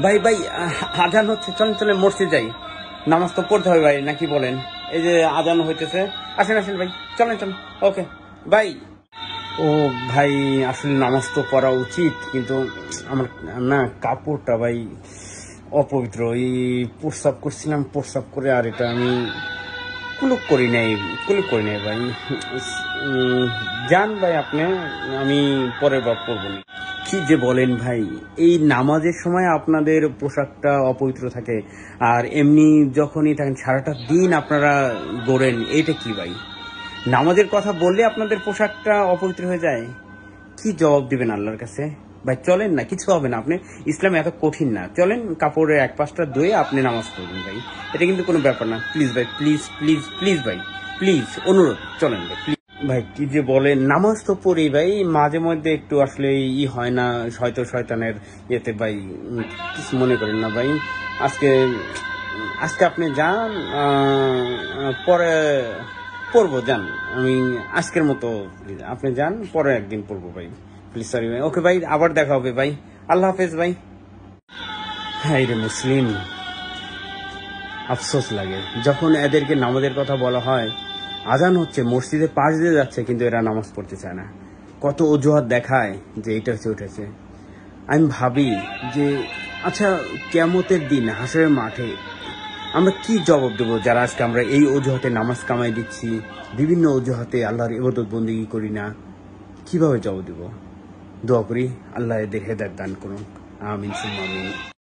ভাই ভাই আজান হচ্ছে, চলেন চলেন মসজিদ যাই, নামাজ তো পড়তে হবে ভাই, নাকি বলেন? এই যে আজান হইতেছে, আসেন আসেন ভাই, চলেন চলেন। ওকে ভাই। ও ভাই, আসলে নামাজ তো পড়া উচিত, কিন্তু আমার না কাপড়টা ভাই অপবিত্র। এই প্রস্রাব করছিলাম, প্রস্রাব করে আর এটা আমি কুলুপ করি নাই, কুলুপ করি নাই ভাই। যান ভাই আপনি, আমি পরের বার পরবো না। কি যে বলেন ভাই, এই নামাজের সময় আপনাদের পোশাকটা অপবিত্র থাকে, আর এমনি যখনই থাকেন সারাটা দিন আপনারা গড়েন, এইটা কি ভাই? নামাজের কথা বললে আপনাদের পোশাকটা অপবিত্র হয়ে যায়? কি জবাব দিবেন আল্লাহর কাছে? ভাই চলেন না, কিছু হবে না। আপনি ইসলাম এত কঠিন না, চলেন কাপড়ের এক পাশটা ধুয়ে আপনি নামাজ পড়বেন ভাই, এটা কিন্তু কোনো ব্যাপার না। প্লিজ ভাই, প্লিজ প্লিজ প্লিজ ভাই, প্লিজ অনুরোধ, চলেন ভাই প্লিজ। ভাই কি যে বলেন, নামাজ তো পড়ি ভাই, মাঝে মধ্যে একটু আসলে হয় না, হয়তো শয়তানের ইয়েতে ভাই, কিছু মনে করেন না ভাই। আজকে আজকে আপনি যান, পরে পড়বো, যান। আমি আজকের মতো আপনি যান, পরে একদিন পড়বো ভাই, প্লিজ। সরি ভাই। ওকে ভাই, আবার দেখা হবে ভাই, আল্লাহ হাফেজ ভাই। হ্যাঁ রে মুসলিম, আফসোস লাগে যখন এদেরকে নামাজের কথা বলা হয়। আজান হচ্ছে, মসজিদে পাশ দিয়ে যাচ্ছে, কিন্তু এরা নামাজ পড়তে চায় না। কত অজুহাত দেখায় যে এটা হচ্ছে উঠেছে। আমি ভাবি যে আচ্ছা, কিয়ামতের দিন হাসরের মাঠে আমরা কি জবাব দেবো, যারা আজকে আমরা এই অজুহাতে নামাজ কামাই দিচ্ছি, বিভিন্ন অজুহাতে আল্লাহর ইবাদত বন্দেগী করি না? কিভাবে জবাব দেব? দোয়া করি আল্লাহ এদের হেদায়েত দান করুন, আমিন সুম্মা আমিন।